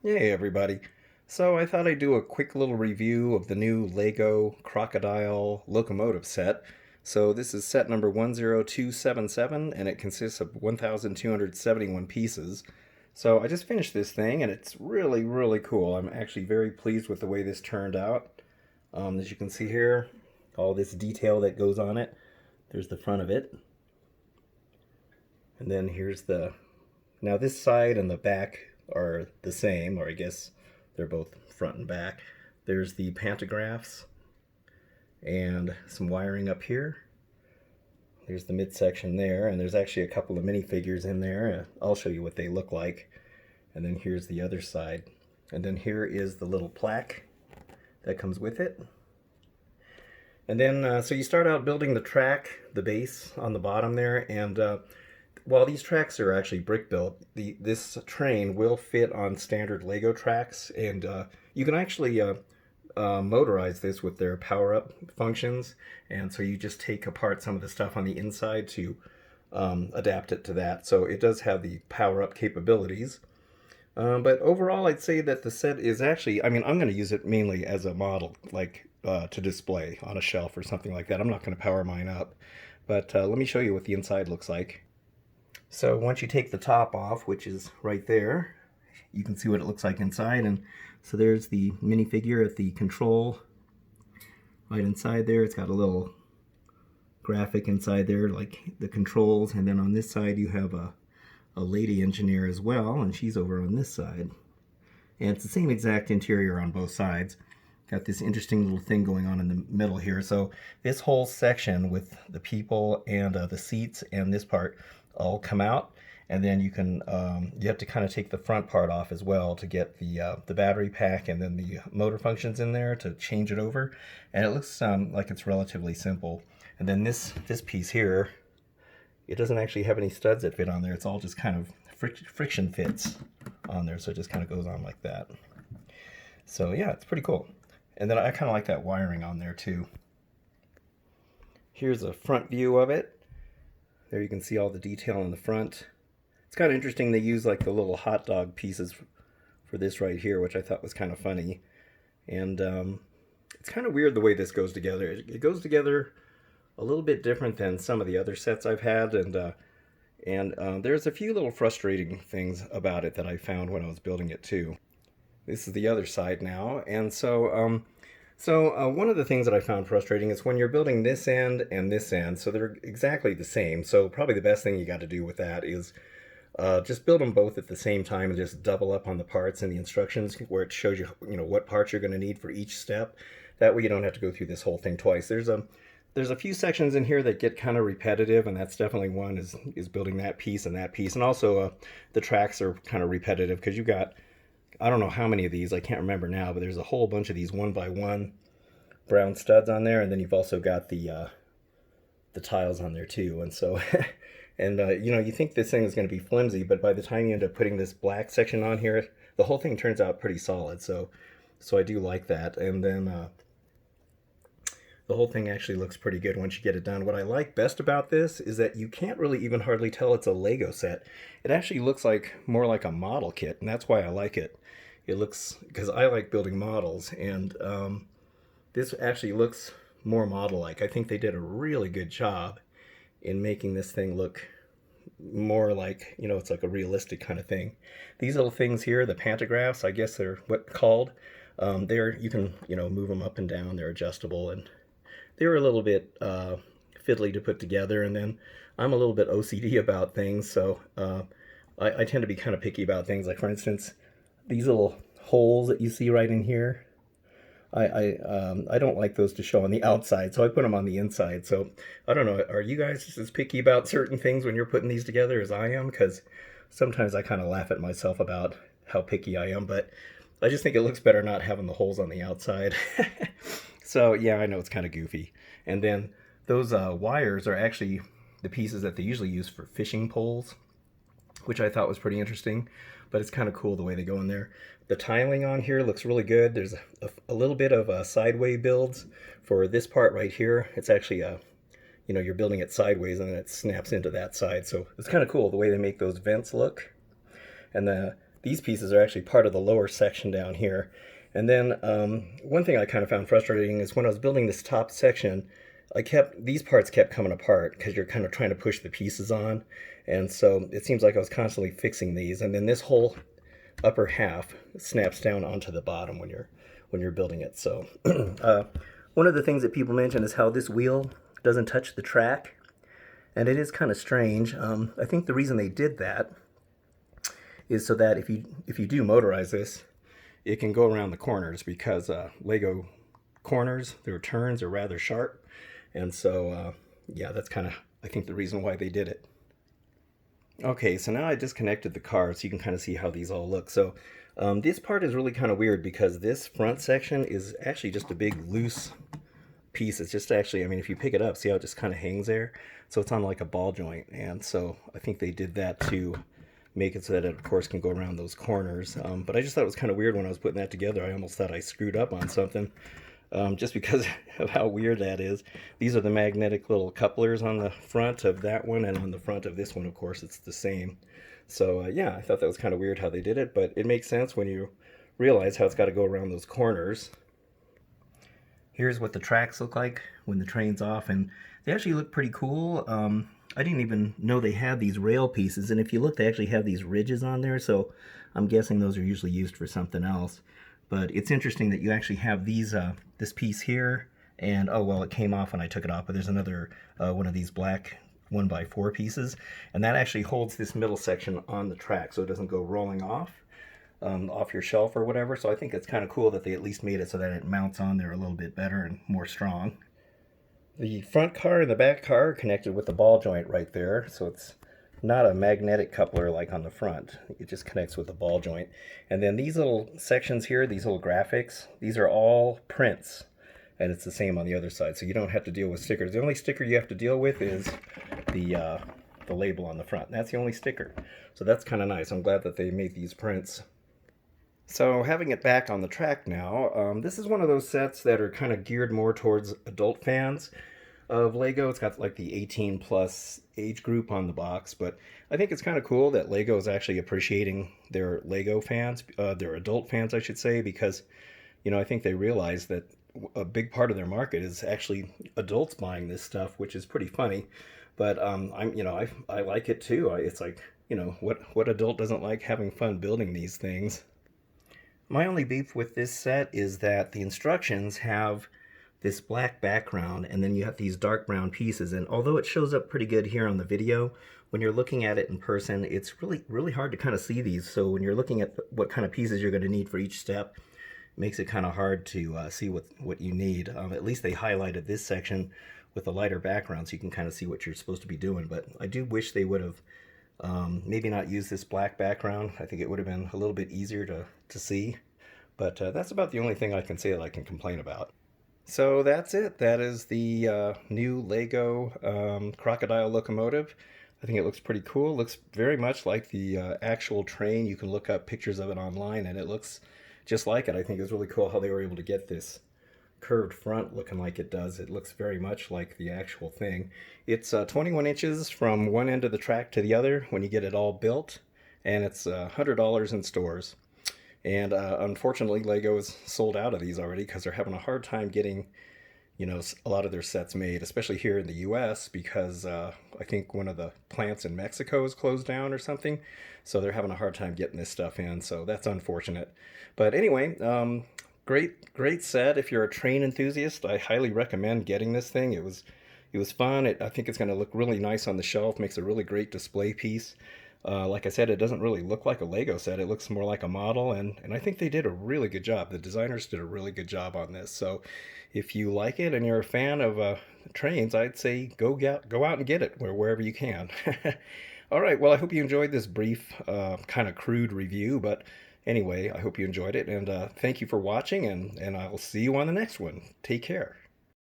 Hey everybody. So I thought I'd do a quick little review of the new Lego Crocodile Locomotive set. So this is set number 10277 and it consists of 1271 pieces. So I just finished this thing and it's really cool. I'm actually very pleased with the way this turned out. As you can see here, all this detail that goes on it. There's the front of it. And then here's the... Now this side and the back are the same, or I guess they're both front and back. There's the pantographs and some wiring up here. There's the midsection there, and there's actually a couple of minifigures in there. I'll show you what they look like. And then here's the other side. And then here is the little plaque that comes with it. And then, so you start out building the track, the base on the bottom there, and while these tracks are actually brick built, this train will fit on standard Lego tracks, and you can actually motorize this with their power-up functions, and so you just take apart some of the stuff on the inside to adapt it to that. So it does have the power-up capabilities. But overall, I'd say that the set is actually, I mean, I'm going to use it mainly as a model, like to display on a shelf or something like that. I'm not going to power mine up, but let me show you what the inside looks like. So once you take the top off, which is right there, you can see what it looks like inside. And so there's the minifigure at the control right inside there. It's got a little graphic inside there, like the controls. And then on this side, you have a lady engineer as well, and she's over on this side. And it's the same exact interior on both sides. Got this interesting little thing going on in the middle here. So this whole section with the people and the seats and this part all come out, and then you can you have to kind of take the front part off as well to get the battery pack and then the motor functions in there to change it over, and it looks like it's relatively simple. And then this piece here, it doesn't actually have any studs that fit on there. It's all just kind of friction fits on there, so it just kind of goes on like that. So yeah, it's pretty cool. And then I kind of like that wiring on there too. Here's a front view of it. There you can see all the detail in the front. It's kind of interesting they use like the little hot dog pieces for this right here, which I thought was kind of funny. And it's kind of weird the way this goes together. It goes together a little bit different than some of the other sets I've had, and there's a few little frustrating things about it that I found when I was building it too. This is the other side now, and so one of the things that I found frustrating is when you're building this end and this end, so they're exactly the same. So probably the best thing you got to do with that is just build them both at the same time and just double up on the parts and the instructions where it shows you, what parts you're going to need for each step. That way you don't have to go through this whole thing twice. There's a few sections in here that get kind of repetitive, and that's definitely one is building that piece. And also the tracks are kind of repetitive because you've got, I don't know how many of these, I can't remember now, but there's a whole bunch of these 1x1 brown studs on there, and then you've also got the tiles on there too. And so, and you think this thing is going to be flimsy, but by the time you end up putting this black section on here, the whole thing turns out pretty solid. So I do like that. And then the whole thing actually looks pretty good once you get it done. What I like best about this is that you can't really even hardly tell it's a Lego set. It actually looks like more like a model kit, and that's why I like it. It looks, because I like building models, and this actually looks more model-like. I think they did a really good job in making this thing look more like, it's like a realistic kind of thing. These little things here, the pantographs, I guess they're called. You can, move them up and down. They're adjustable, and they were a little bit fiddly to put together. And then I'm a little bit OCD about things, so I tend to be kind of picky about things. Like, for instance, these little holes that you see right in here, I don't like those to show on the outside, so I put them on the inside. So I don't know, are you guys just as picky about certain things when you're putting these together as I am? Because sometimes I kind of laugh at myself about how picky I am, but I just think it looks better not having the holes on the outside. So yeah, I know it's kind of goofy. And then those wires are actually the pieces that they usually use for fishing poles, which I thought was pretty interesting, but it's kind of cool the way they go in there. The tiling on here looks really good. There's a little bit of sideway builds for this part right here. It's actually you're building it sideways and then it snaps into that side. So it's kind of cool the way they make those vents look. And these pieces are actually part of the lower section down here. And then one thing I kind of found frustrating is when I was building this top section, these parts kept coming apart because you're kind of trying to push the pieces on. And so it seems like I was constantly fixing these. And then this whole upper half snaps down onto the bottom when you're building it. So one of the things that people mention is how this wheel doesn't touch the track. And it is kind of strange. I think the reason they did that is so that if you do motorize this, it can go around the corners, because Lego corners, their turns are rather sharp. And so, yeah, that's kind of, I think, the reason why they did it. Okay, so now I disconnected the car so you can kind of see how these all look. So this part is really kind of weird because this front section is actually just a big loose piece. It's just actually, I mean, if you pick it up, see how it just kind of hangs there? So it's on like a ball joint. And so I think they did that to make it so that it, of course, can go around those corners. But I just thought it was kind of weird when I was putting that together. I almost thought I screwed up on something. Just because of how weird that is. These are the magnetic little couplers on the front of that one, and on the front of this one, of course, it's the same. So yeah, I thought that was kind of weird how they did it, but it makes sense when you realize how it's got to go around those corners. Here's what the tracks look like when the train's off, and they actually look pretty cool. I didn't even know they had these rail pieces, and if you look, they actually have these ridges on there, so I'm guessing those are usually used for something else. But it's interesting that you actually have these, this piece here, and oh well, it came off when I took it off, but there's another one of these black 1x4 pieces, and that actually holds this middle section on the track so it doesn't go rolling off your shelf or whatever. So I think it's kind of cool that they at least made it so that it mounts on there a little bit better and more strong. The front car and the back car are connected with the ball joint right there, so it's not a magnetic coupler like on the front. It just connects with the ball joint. And then these little sections here, these little graphics, these are all prints, and it's the same on the other side, so you don't have to deal with stickers. The only sticker you have to deal with is the label on the front. That's the only sticker, so that's kind of nice. I'm glad that they made these prints. So having it back on the track now, this is one of those sets that are kind of geared more towards adult fans of Lego. It's got like the 18 plus age group on the box, but I think it's kind of cool that Lego is actually appreciating their Lego fans, their adult fans, I should say, because, you know, I think they realize that a big part of their market is actually adults buying this stuff, which is pretty funny. But I like it too. It's like, you know, what adult doesn't like having fun building these things? My only beef with this set is that the instructions have this black background, and then you have these dark brown pieces, and although it shows up pretty good here on the video, when you're looking at it in person, it's really hard to kind of see these. So when you're looking at what kind of pieces you're going to need for each step, it makes it kind of hard to see what you need. At least they highlighted this section with a lighter background so you can kind of see what you're supposed to be doing, but I do wish they would have maybe not used this black background. I think it would have been a little bit easier to see, but that's about the only thing I can say that I can complain about. So that's it. That is the new Lego Crocodile Locomotive. I think it looks pretty cool. It looks very much like the actual train. You can look up pictures of it online, and it looks just like it. I think it's really cool how they were able to get this curved front looking like it does. It looks very much like the actual thing. It's 21 inches from one end of the track to the other when you get it all built, and it's $100 in stores. And unfortunately, Lego is sold out of these already because they're having a hard time getting, you know, a lot of their sets made, especially here in the U.S. because I think one of the plants in Mexico is closed down or something. So they're having a hard time getting this stuff in. So that's unfortunate. But anyway, great set. If you're a train enthusiast, I highly recommend getting this thing. It was fun. I think it's going to look really nice on the shelf. Makes a really great display piece. Like I said, it doesn't really look like a Lego set. It looks more like a model, and I think they did a really good job. The designers did a really good job on this. So if you like it and you're a fan of trains, I'd say go out and get it wherever you can. All right, well, I hope you enjoyed this brief, kind of crude review, but anyway, I hope you enjoyed it, and thank you for watching, and I'll see you on the next one. Take care.